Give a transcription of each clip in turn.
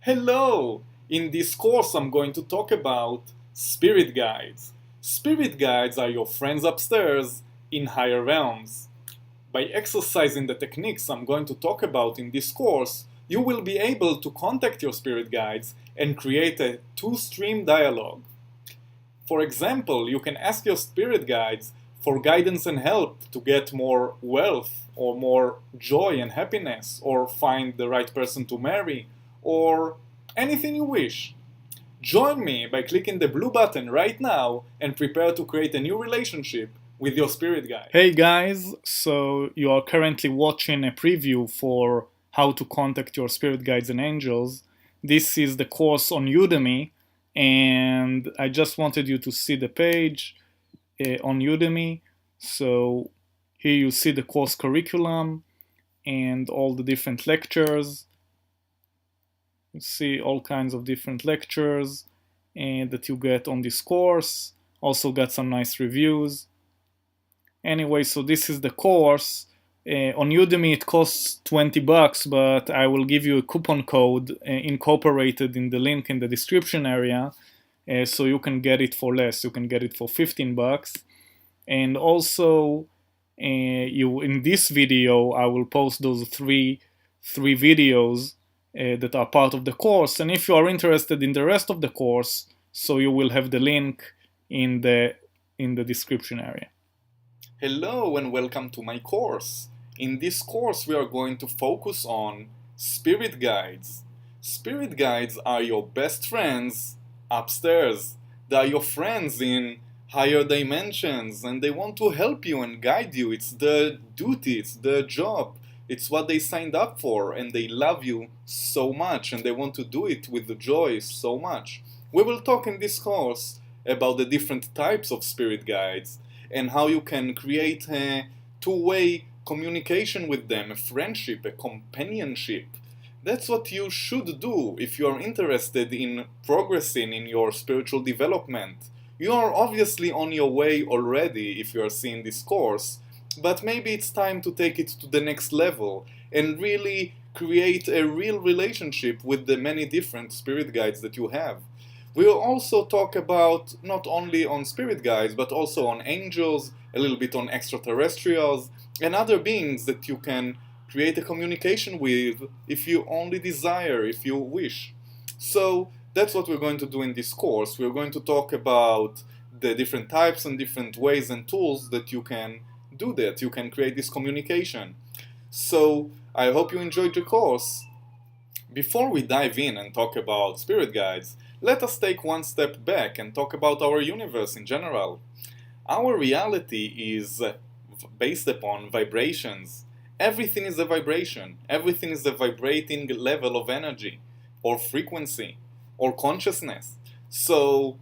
Hello! In this course I'm going to talk about spirit guides. Spirit guides are your friends upstairs in higher realms. By exercising the techniques I'm going to talk about in this course, you will be able to contact your spirit guides and create a two-stream dialogue. For example, you can ask your spirit guides for guidance and help to get more wealth or more joy and happiness or find the right person to marry or anything you wish. Join me by clicking the blue button right now and prepare to create a new relationship with your spirit guide. Hey guys, so you are currently watching a preview for how to contact your spirit guides and angels. This is the course on Udemy, and I just wanted you to see the page on Udemy. So here you see the course curriculum and all the different lectures. You see all kinds of different lectures that you get on this course. Also got some nice reviews. Anyway, so this is the course. On Udemy it costs $20, but I will give you a coupon code incorporated in the link in the description area, so you can get it for less. You can get it for $15. And also, in this video I will post those three videos that are part of the course. And if you are interested in the rest of the course, so you will have the link in the description area. Hello and welcome to my course. In this course we are going to focus on spirit guides. Spirit guides are your best friends upstairs. They are your friends in higher dimensions and they want to help you and guide you. It's their duty, it's their job. It's what they signed up for, and they love you so much and they want to do it with joy so much. We will talk in this course about the different types of spirit guides and how you can create a two-way communication with them, a friendship, a companionship. That's what you should do if you are interested in progressing in your spiritual development. You are obviously on your way already if you are seeing this course, but maybe it's time to take it to the next level and really create a real relationship with the many different spirit guides that you have. We'll also talk about not only on spirit guides, but also on angels, a little bit on extraterrestrials, and other beings that you can create a communication with if you only desire, if you wish. So that's what we're going to do in this course. We're going to talk about the different types and different ways and tools that you can do that. You can create this communication. So I hope you enjoyed the course. Before we dive in and talk about spirit guides, let us take one step back and talk about our universe in general. Our reality is based upon vibrations. Everything is a vibration. Everything is a vibrating level of energy or frequency or consciousness. So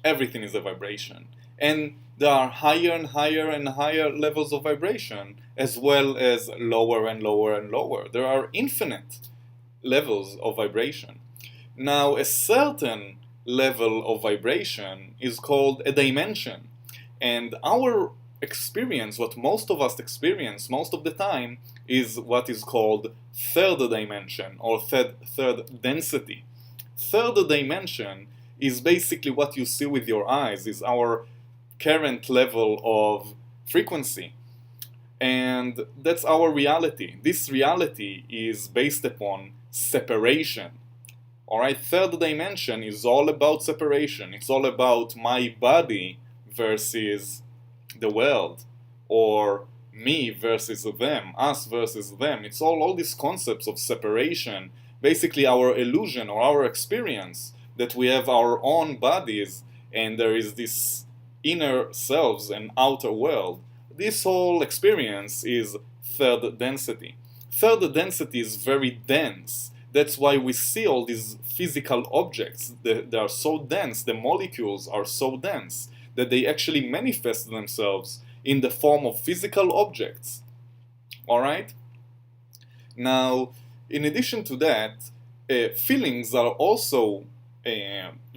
everything is a vibration. And there are higher and higher and higher levels of vibration, as well as lower and lower and lower. There are infinite levels of vibration. Now, a certain level of vibration is called a dimension. And our experience, what most of us experience most of the time, is what is called third dimension or third density. Third dimension is basically what you see with your eyes, is our current level of frequency. And that's our reality. This reality is based upon separation. Alright, third dimension is all about separation. It's all about my body versus the world, or me versus them, us versus them. It's all these concepts of separation, basically our illusion or our experience that we have our own bodies and there is this inner selves and outer world. This whole experience is third density. Third density is very dense. That's why we see all these physical objects. They are so dense, the molecules are so dense that they actually manifest themselves in the form of physical objects. Alright? Now, in addition to that, feelings are also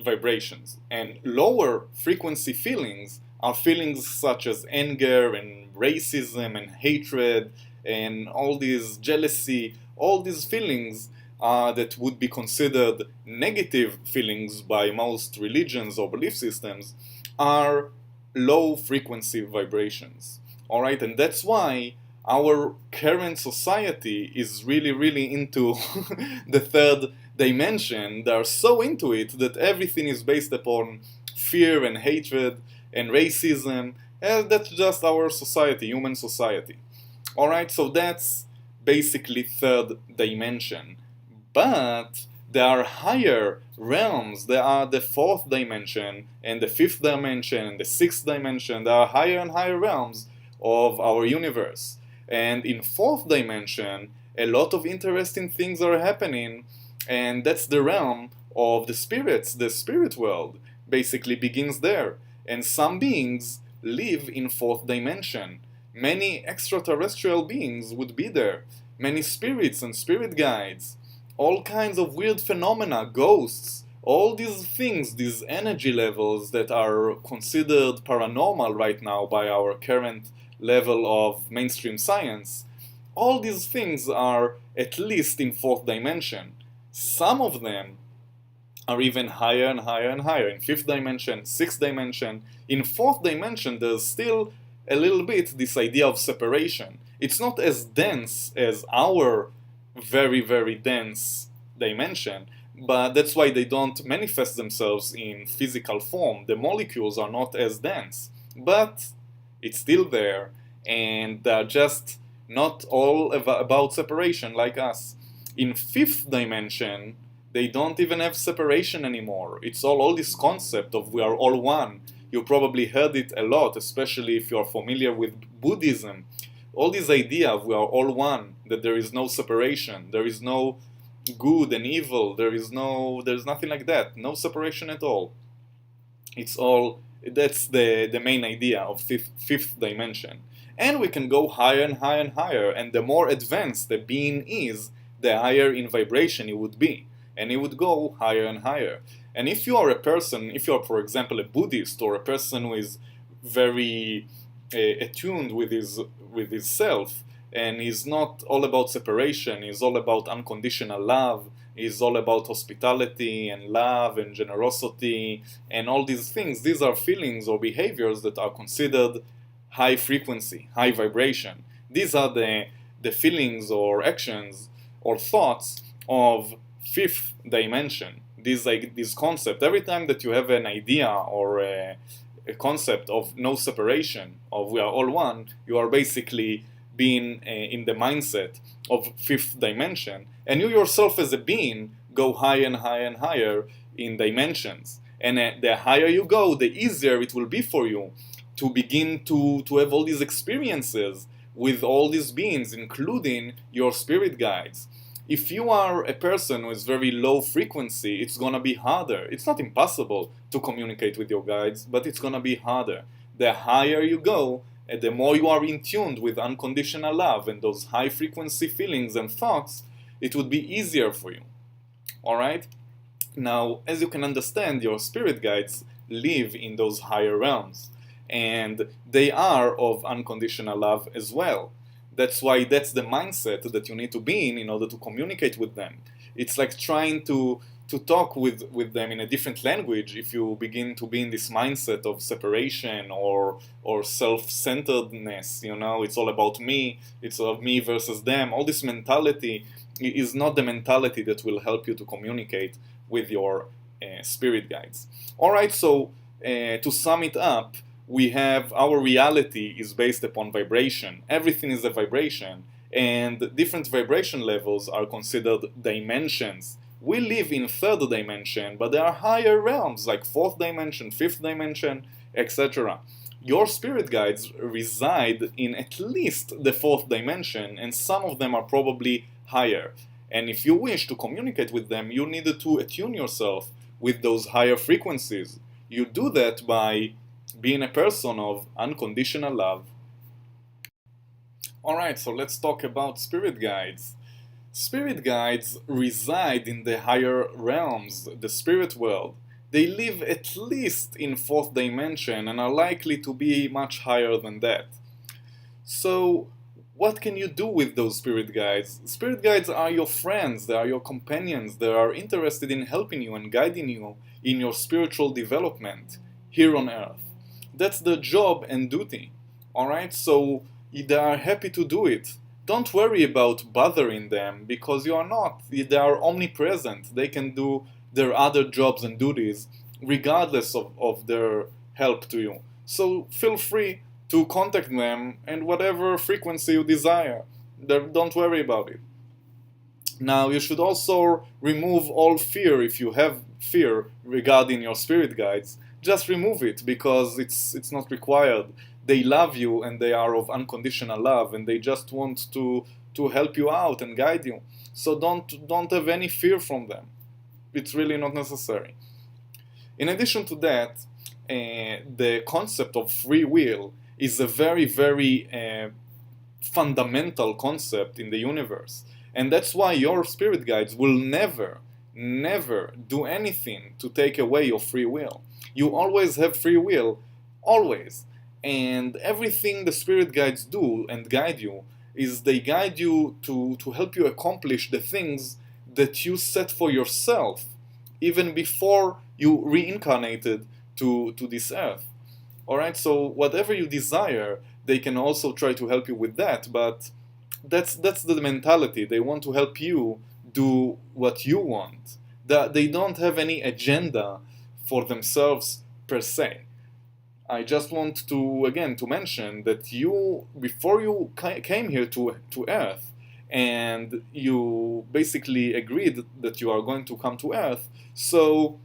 vibrations. And lower frequency feelings are feelings such as anger and racism and hatred and all these jealousy. All these feelings that would be considered negative feelings by most religions or belief systems are low frequency vibrations. Alright, and that's why our current society is really into the third dimension. They are so into it that everything is based upon fear and hatred and racism, and that's just our society, human society. Alright, so that's basically third dimension. But there are higher realms. There are the fourth dimension and the fifth dimension and the sixth dimension. There are higher and higher realms of our universe. And in fourth dimension, a lot of interesting things are happening, and that's the realm of the spirits. The spirit world basically begins there. And some beings live in fourth dimension. Many extraterrestrial beings would be there. Many spirits and spirit guides. All kinds of weird phenomena, ghosts, all these things, these energy levels that are considered paranormal right now by our current level of mainstream science, all these things are at least in fourth dimension. Some of them are even higher and higher and higher, in fifth dimension, sixth dimension. In fourth dimension, there's still a little bit this idea of separation. It's not as dense as our very dense dimension, but that's why they don't manifest themselves in physical form. The molecules are not as dense, but it's still there, and they're just not all about separation like us. In fifth dimension, they don't even have separation anymore. It's all this concept of we are all one. You probably heard it a lot, especially if you're familiar with Buddhism. All this idea of we are all one, that there is no separation, there is no good and evil, there's nothing like that, no separation at all. That's the main idea of fifth dimension. And we can go higher and higher and higher, and the more advanced the being is, the higher in vibration it would be, and it would go higher and higher. And if you are a person, if you are, for example, a Buddhist or a person who is very attuned with his self, and he's not all about separation, he's all about unconditional love, he's all about hospitality and love and generosity and all these things. These are feelings or behaviors that are considered high frequency, high vibration. These are the feelings or actions or thoughts of fifth dimension. This concept, every time that you have an idea or a concept of no separation, of we are all one, you are basically being in the mindset of fifth dimension, and you yourself as a being go higher and higher and higher in dimensions. And the higher you go, the easier it will be for you to begin to have all these experiences with all these beings, including your spirit guides. If you are a person who is very low frequency, it's gonna be harder. It's not impossible to communicate with your guides, but it's gonna be harder. The higher you go, and the more you are in tune with unconditional love and those high frequency feelings and thoughts, it would be easier for you. Alright? Now, as you can understand, your spirit guides live in those higher realms, and they are of unconditional love as well. That's why that's the mindset that you need to be in order to communicate with them. It's like trying to talk with them in a different language. If you begin to be in this mindset of separation or self-centeredness, it's all about me, it's of me versus them. All this mentality is not the mentality that will help you to communicate with your spirit guides. Alright, so to sum it up, we have our reality is based upon vibration. Everything is a vibration, and different vibration levels are considered dimensions. We live in third dimension, but there are higher realms like fourth dimension, fifth dimension, etc. Your spirit guides reside in at least the fourth dimension, and some of them are probably higher. And if you wish to communicate with them, you need to attune yourself with those higher frequencies. You do that by being a person of unconditional love. Alright, so let's talk about spirit guides. Spirit guides reside in the higher realms, the spirit world. They live at least in fourth dimension and are likely to be much higher than that. So, what can you do with those spirit guides? Spirit guides are your friends, they are your companions, they are interested in helping you and guiding you in your spiritual development here on earth. That's their job and duty. Alright, so they are happy to do it. Don't worry about bothering them because you are not. They are omnipresent. They can do their other jobs and duties regardless of their help to you. So feel free to contact them and whatever frequency you desire. Don't worry about it. Now, you should also remove all fear if you have fear regarding your spirit guides. Just remove it because it's not required. They love you and they are of unconditional love and they just want to help you out and guide you. So don't have any fear from them. It's really not necessary. In addition to that, the concept of free will is a very, very fundamental concept in the universe. And that's why your spirit guides will never, never do anything to take away your free will. You always have free will, always. And everything the spirit guides do and guide you is they guide you to help you accomplish the things that you set for yourself even before you reincarnated to this earth. Alright, so whatever you desire, they can also try to help you with that, but that's the mentality. They want to help you do what you want. They don't have any agenda for themselves per se. I just want to, again, to mention that you, before you came here to Earth, and you basically agreed that you are going to come to Earth, so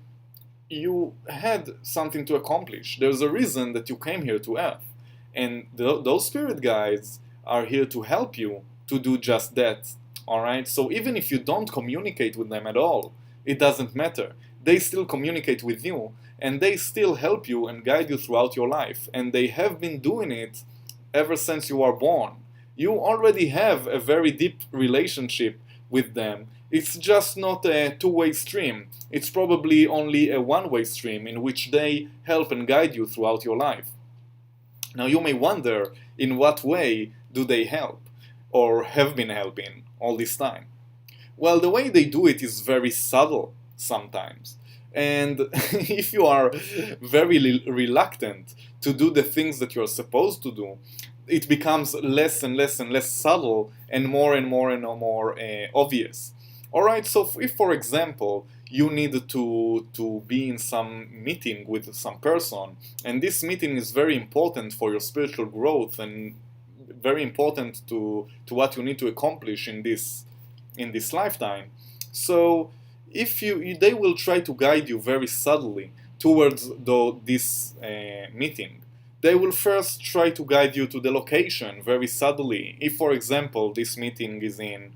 you had something to accomplish. There's a reason that you came here to Earth. And those spirit guides are here to help you to do just that. Alright? So even if you don't communicate with them at all, it doesn't matter. They still communicate with you, and they still help you and guide you throughout your life. And they have been doing it ever since you are born. You already have a very deep relationship with them. It's just not a two-way stream. It's probably only a one-way stream in which they help and guide you throughout your life. Now you may wonder, in what way do they help, or have been helping all this time? Well, the way they do it is very subtle sometimes. And if you are very reluctant to do the things that you're supposed to do, it becomes less and less and less subtle and more obvious. Alright, so if, for example, you need to be in some meeting with some person, and this meeting is very important for your spiritual growth and very important to what you need to accomplish in this lifetime. So if they will try to guide you very subtly towards this meeting. They will first try to guide you to the location very subtly. If, for example, this meeting is in,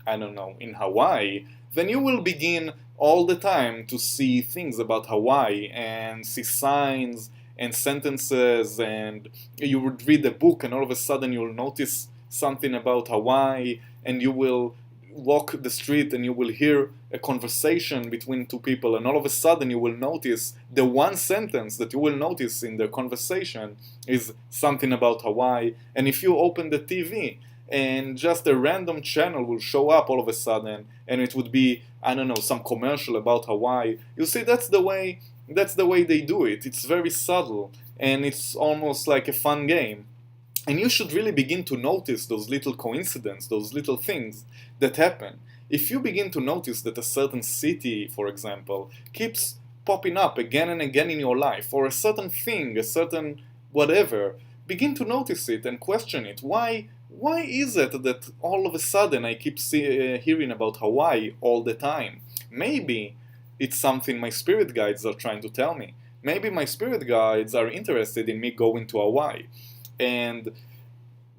I don't know, in Hawaii, then you will begin all the time to see things about Hawaii and see signs and sentences, and you would read a book and all of a sudden you'll notice something about Hawaii, and you will walk the street and you will hear a conversation between two people, and all of a sudden you will notice the one sentence that you will notice in the conversation is something about Hawaii. And if you open the TV and just a random channel will show up all of a sudden and it would be, I don't know, some commercial about Hawaii, you see, that's the way they do it. It's very subtle and it's almost like a fun game. And you should really begin to notice those little coincidences, those little things that happen. If you begin to notice that a certain city, for example, keeps popping up again and again in your life, or a certain thing, a certain whatever, begin to notice it and question it. Why is it that all of a sudden I keep hearing about Hawaii all the time? Maybe it's something my spirit guides are trying to tell me. Maybe my spirit guides are interested in me going to Hawaii. And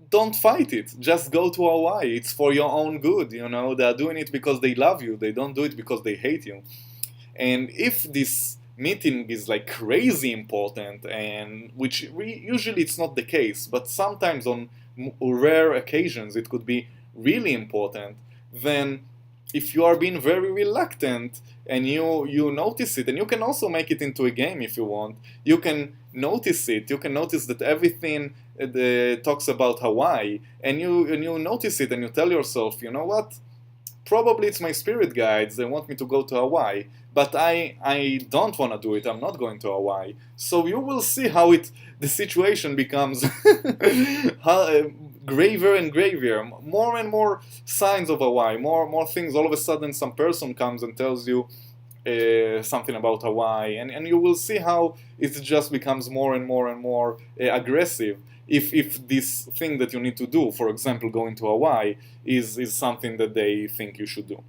don't fight it. Just go to Hawaii. It's for your own good, you know. They are doing it because they love you. They don't do it because they hate you. And if this meeting is like crazy important, and which usually it's not the case, but sometimes on rare occasions it could be really important, then if you are being very reluctant and you notice it, and you can also make it into a game if you want, you can notice it, you can notice that everything talks about Hawaii, and you notice it and you tell yourself, you know what? Probably it's my spirit guides. They want me to go to Hawaii, but I don't want to do it. I'm not going to Hawaii. So you will see how the situation becomes graver and graver. More and more signs of Hawaii. More things. All of a sudden, some person comes and tells you something about Hawaii, and you will see how it just becomes more and more and more aggressive. If this thing that you need to do, for example, going to Hawaii, is something that they think you should do.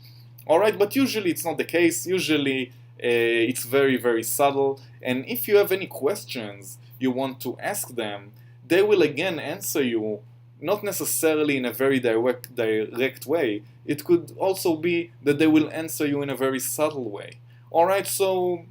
All right, but usually it's not the case. Usually it's very, very subtle. And if you have any questions you want to ask them, they will again answer you, not necessarily in a very direct way. It could also be that they will answer you in a very subtle way. All right, so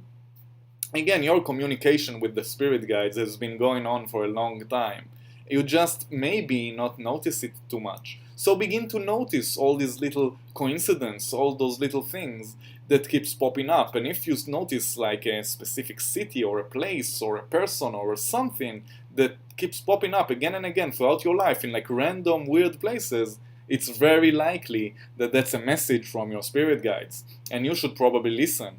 again, your communication with the spirit guides has been going on for a long time. You just maybe not notice it too much. So begin to notice all these little coincidences, all those little things that keeps popping up. And if you notice like a specific city or a place or a person or something that keeps popping up again and again throughout your life in like random weird places, it's very likely that that's a message from your spirit guides. And you should probably listen.